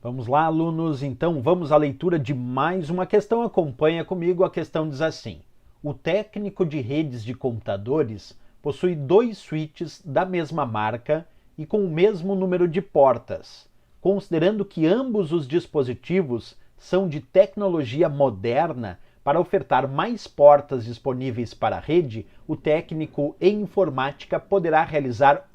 Vamos lá, alunos, então vamos à leitura de mais uma questão. Acompanha comigo, a questão diz assim: o técnico de redes de computadores possui dois switches da mesma marca e com o mesmo número de portas. Considerando que ambos os dispositivos são de tecnologia moderna, para ofertar mais portas disponíveis para a rede, o técnico em informática poderá realizar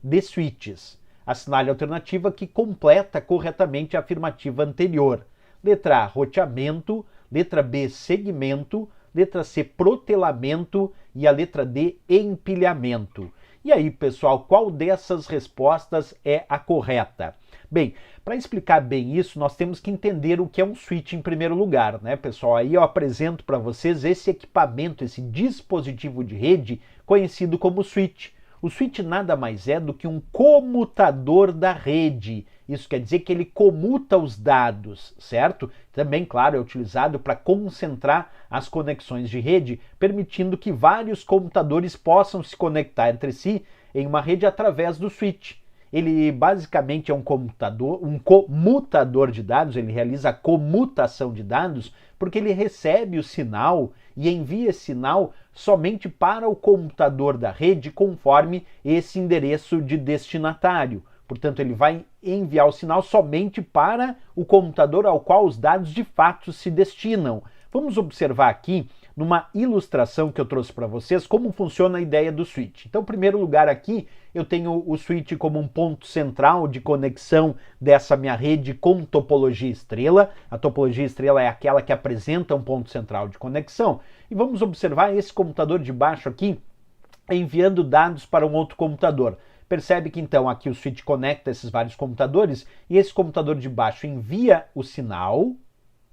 de switches. Assinale a alternativa que completa corretamente a afirmativa anterior. Letra A, roteamento. Letra B, segmento. Letra C, protelamento. E a letra D, empilhamento. E aí, pessoal, qual dessas respostas é a correta? Bem, para explicar bem isso, nós temos que entender o que é um switch em primeiro lugar, né, pessoal? Aí eu apresento para vocês esse equipamento, esse dispositivo de rede conhecido como switch. O switch nada mais é do que um comutador da rede. Isso quer dizer que ele comuta os dados, certo? Também, claro, é utilizado para concentrar as conexões de rede, permitindo que vários computadores possam se conectar entre si em uma rede através do switch. Ele basicamente é um comutador de dados, ele realiza a comutação de dados, porque ele recebe o sinal e envia esse sinal somente para o computador da rede conforme esse endereço de destinatário. Portanto, ele vai enviar o sinal somente para o computador ao qual os dados de fato se destinam. Vamos observar aqui, numa ilustração que eu trouxe para vocês, como funciona a ideia do switch. Então, em primeiro lugar aqui, eu tenho o switch como um ponto central de conexão dessa minha rede com topologia estrela. A topologia estrela é aquela que apresenta um ponto central de conexão. E vamos observar esse computador de baixo aqui enviando dados para um outro computador. Percebe que então aqui o switch conecta esses vários computadores e esse computador de baixo envia o sinal.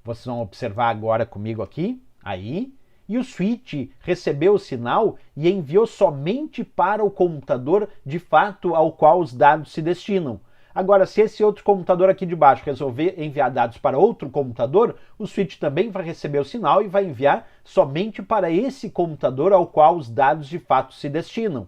Vocês vão observar agora comigo aqui, aí. E o switch recebeu o sinal e enviou somente para o computador de fato ao qual os dados se destinam. Agora, se esse outro computador aqui de baixo resolver enviar dados para outro computador, o switch também vai receber o sinal e vai enviar somente para esse computador ao qual os dados de fato se destinam.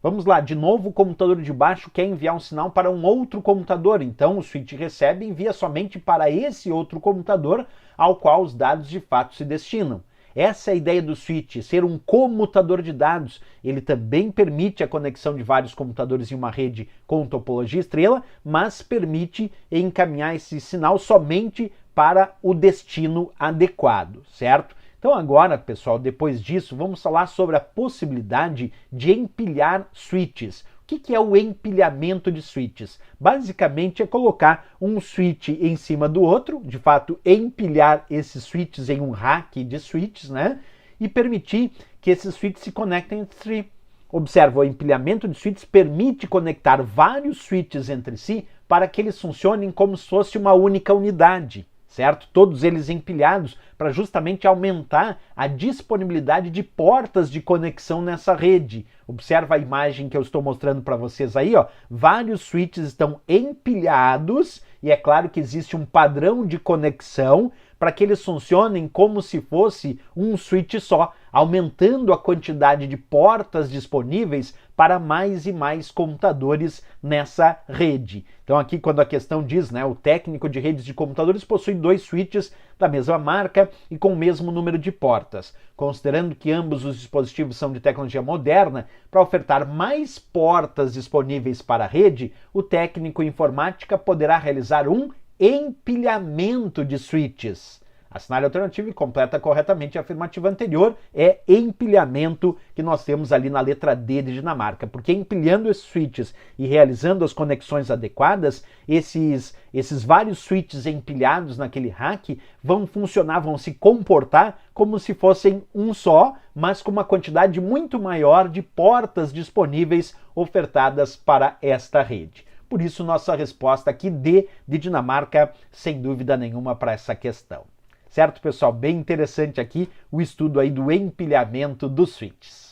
Vamos lá, de novo o computador de baixo quer enviar um sinal para um outro computador, então o switch recebe e envia somente para esse outro computador ao qual os dados de fato se destinam. Essa é a ideia do switch, ser um comutador de dados. Ele também permite a conexão de vários computadores em uma rede com topologia estrela, mas permite encaminhar esse sinal somente para o destino adequado, certo? Então agora, pessoal, depois disso, vamos falar sobre a possibilidade de empilhar switches. O que é o empilhamento de switches? Basicamente é colocar um switch em cima do outro, de fato empilhar esses switches em um rack de switches, né? E permitir que esses switches se conectem entre si. Observa, o empilhamento de switches permite conectar vários switches entre si para que eles funcionem como se fosse uma única unidade, certo? Todos eles empilhados para justamente aumentar a disponibilidade de portas de conexão nessa rede. Observa a imagem que eu estou mostrando para vocês aí, ó. Vários switches estão empilhados e é claro que existe um padrão de conexão para que eles funcionem como se fosse um switch só, aumentando a quantidade de portas disponíveis para mais e mais computadores nessa rede. Então aqui quando a questão diz, né, o técnico de redes de computadores possui dois switches da mesma marca e com o mesmo número de portas. Considerando que ambos os dispositivos são de tecnologia moderna, para ofertar mais portas disponíveis para a rede, o técnico em informática poderá realizar um empilhamento de switches. Assinale a alternativa e completa corretamente a afirmativa anterior. É empilhamento que nós temos ali na letra D de Dinamarca, porque empilhando esses switches e realizando as conexões adequadas, esses vários switches empilhados naquele rack vão funcionar, vão se comportar como se fossem um só, mas com uma quantidade muito maior de portas disponíveis ofertadas para esta rede. Por isso, nossa resposta aqui, D de Dinamarca, sem dúvida nenhuma para essa questão. Certo, pessoal? Bem interessante aqui o estudo aí do empilhamento dos switches.